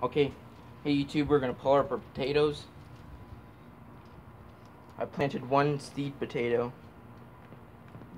Okay, hey YouTube, we're gonna pull up our potatoes. I planted one seed potato.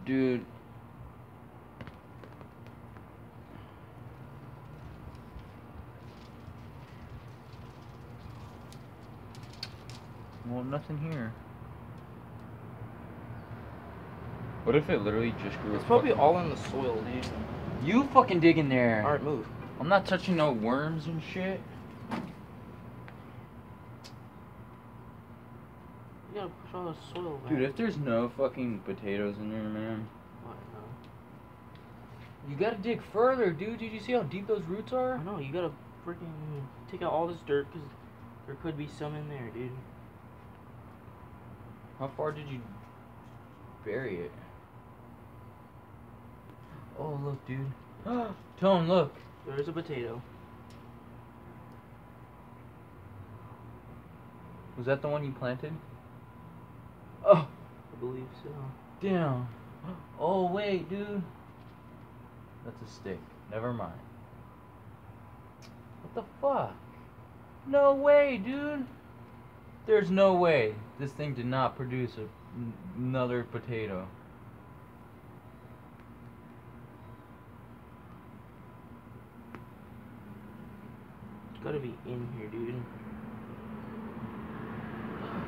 Dude. Well, nothing here. What if it literally just grew? It's probably all in the soil, dude. You fucking dig in there. Alright, move. I'm not touching no worms and shit. You gotta push all the soil back. Dude, if there's no fucking potatoes in there, man. What? No. You gotta dig further, dude. Did you see how deep those roots are? I know, you gotta freaking take out all this dirt because there could be some in there, dude. How far did you bury it? Oh, look, dude. Tone, look. There's a potato. Was that the one you planted? Oh, I believe so. damn. Oh, wait, dude. That's a stick. Never mind. What the fuck? No way, dude. There's no way this thing did not produce another potato. It's gotta be in here, dude.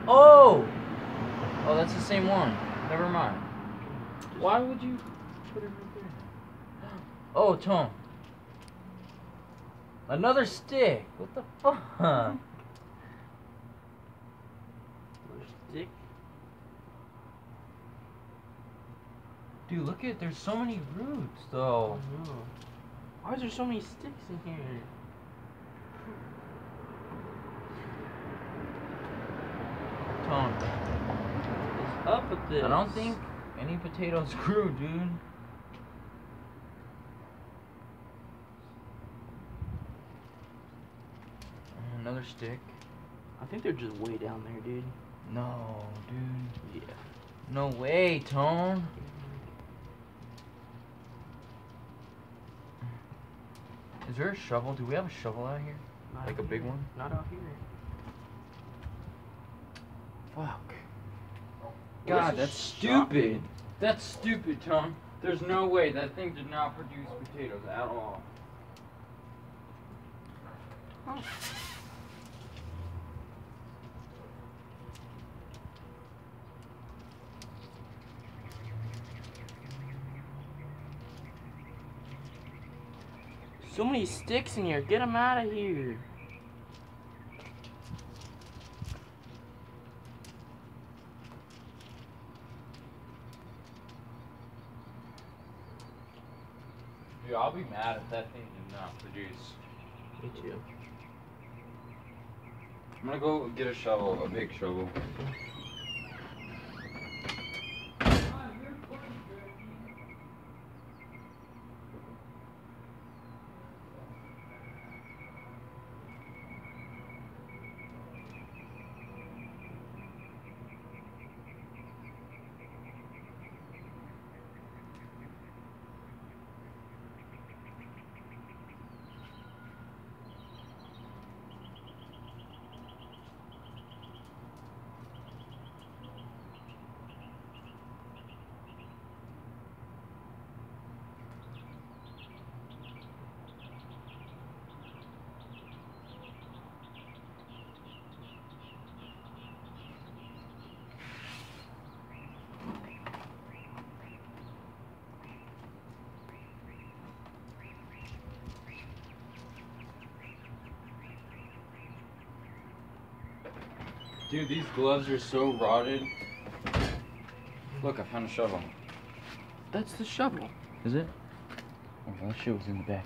Oh! Oh, that's the same one. Never mind. Why would you put it right there? Oh, Tom. Another stick. What the fuck? Another stick. Dude, look at, there's so many roots, though. Oh no. Why is there so many sticks in here? Tom, What's up with this? I don't think any potatoes grew, dude. Another stick. I think they're just way down there, dude. No, dude. Yeah. No way, Tone. Is there a shovel? Do we have a shovel out here? Not Like out a big here. one? Not out here. Fuck. Where's God, the that's shop? stupid. That's stupid, Tom. There's no way that thing did not produce potatoes at all. Huh. So many sticks in here. Get them out of here. Dude, I'll be mad if that thing did not produce. Me too. I'm gonna go get a shovel, a big shovel. Dude, these gloves are so rotted. Look, I found a shovel. That's the shovel. Is it? Oh, that shit was in the back.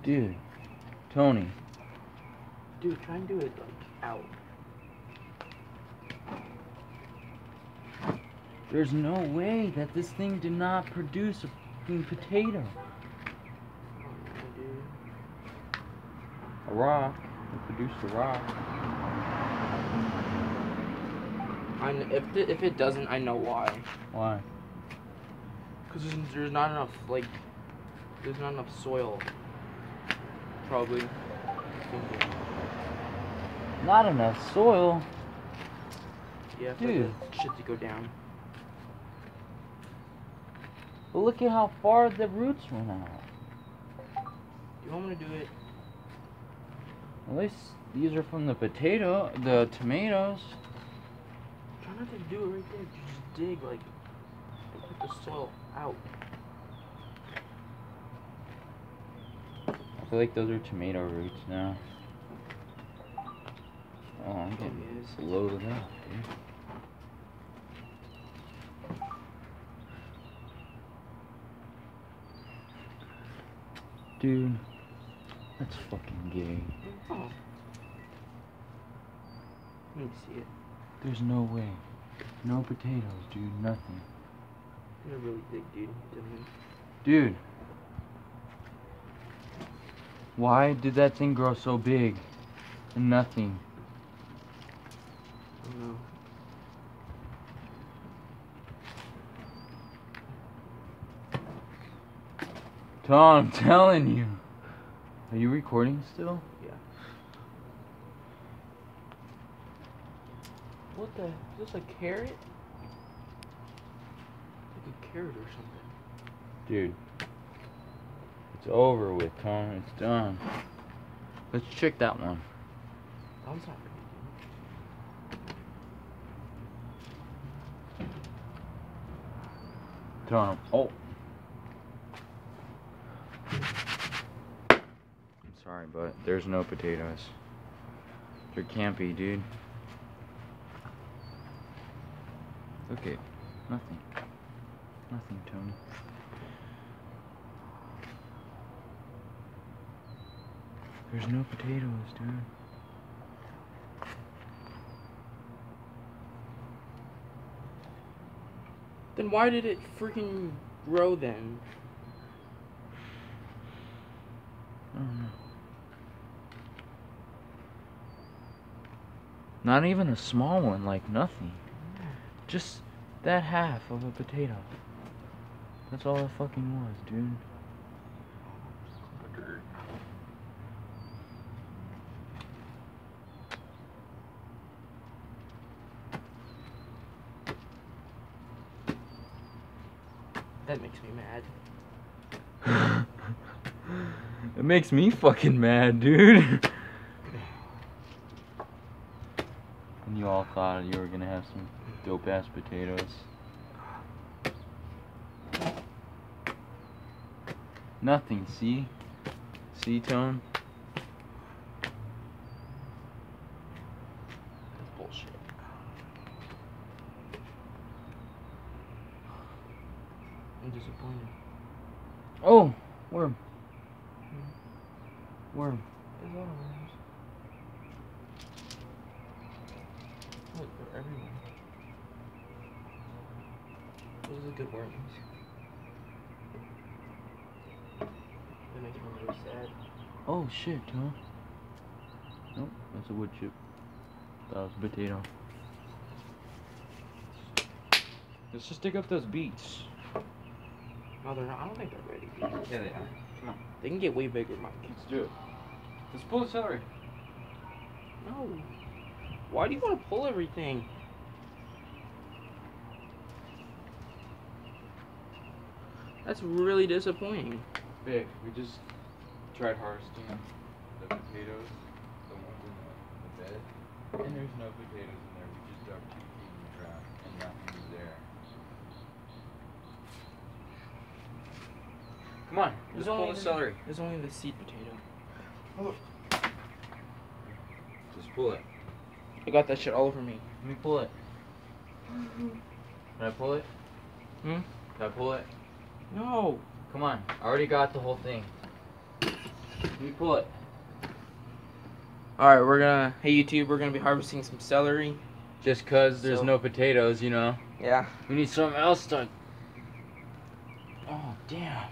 Dude, Tony. Dude, try and do it like out. There's no way that this thing did not produce a fucking potato. A rock. It produced a rock. If it doesn't, I know why. Why? Because there's not enough, like, there's not enough soil. probably. Not enough soil. Yeah, dude. For the shit to go down. But look at how far the roots went out. Do you want me to do it? At least these are from the tomatoes. Try not to do it right there. Just dig, like, and put the soil out. I feel like those are tomato roots now. Oh, I'm getting loaded up, dude. Dude, that's fucking gay. Oh. Let me see it. There's no way. No potatoes, dude. Nothing. They're really big, dude. Dude. Why did that thing grow so big? And nothing. I don't know. Tom, I'm telling you. Are you recording still? Yeah. What the? Is this a carrot? Like a carrot or something. Dude. It's over with, Tom. It's done. Let's check that one. That one's not ready, dude. Tom. Oh. I'm sorry, but there's no potatoes. There can't be, dude. Okay. Nothing. Nothing, Tony. There's no potatoes, dude. Then why did it freaking grow then? I don't know. Not even a small one, like nothing. Just that half of a potato. That's all it fucking was, dude. That makes me mad. It makes me fucking mad, dude. And you all thought you were gonna have some dope ass potatoes. Nothing, see? See, Tone? That's bullshit. I'm disappointed. Oh, worm. Worm. There's a lot of worms. Look, they're everywhere. Those are the good worms. That makes me really sad. Oh shit, Tone. Nope, that's a wood chip. That was a potato. Let's just dig up those beets. No, they're not. I don't think they're ready, dude. Yeah, they are. Come on. They can get way bigger, Mike. Let's do it. Let's pull the celery. No. Why do you want to pull everything? That's really disappointing. Vic, we just tried harvesting the potatoes, the ones in the bed, and there's no potatoes in there. We just dug 2 feet in the ground, and nothing was there. Come on, let's pull the celery. There's only the seed potato. Oh. Just pull it. I got that shit all over me. Let me pull it. Can I pull it? Hmm? Can I pull it? No. Come on, I already got the whole thing. Let me pull it. Alright, we're gonna, hey YouTube, we're gonna be harvesting some celery. Just cause there's no potatoes, you know. Yeah. We need something else to... Oh, damn.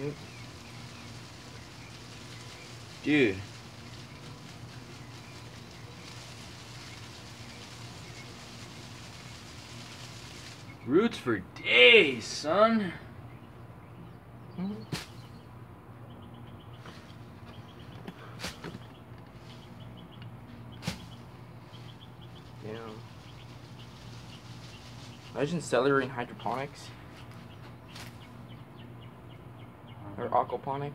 Yep. Dude. Roots for days, son. Imagine celery in hydroponics. Or aquaponics.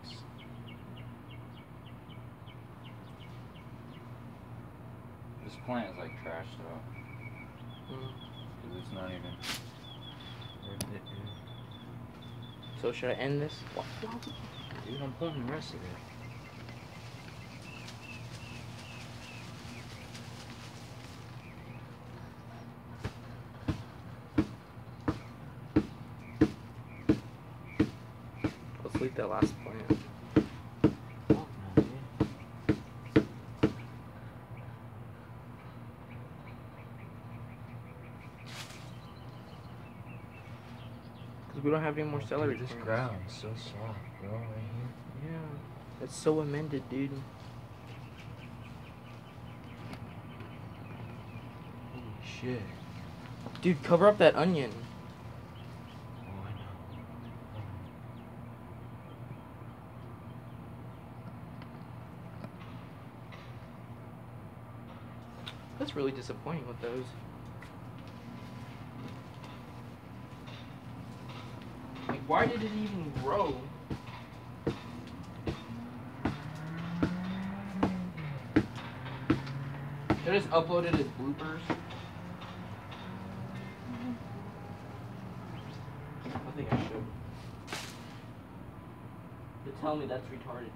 This plant is like trash though. Cause it's not even worth it, dude. So should I end this? Dude, I'm pulling the rest of it. Let's leave that last plant. Fuck no, dude. Because we don't have any more celery. Dude, this plants. ground's so soft, bro, right here. Yeah. It's so amended, dude. Holy shit. Dude, cover up that onion. Oh, I know. That's really disappointing with those. Like, why did it even grow? Should I just upload it as bloopers? I think I should. To tell me that's retarded.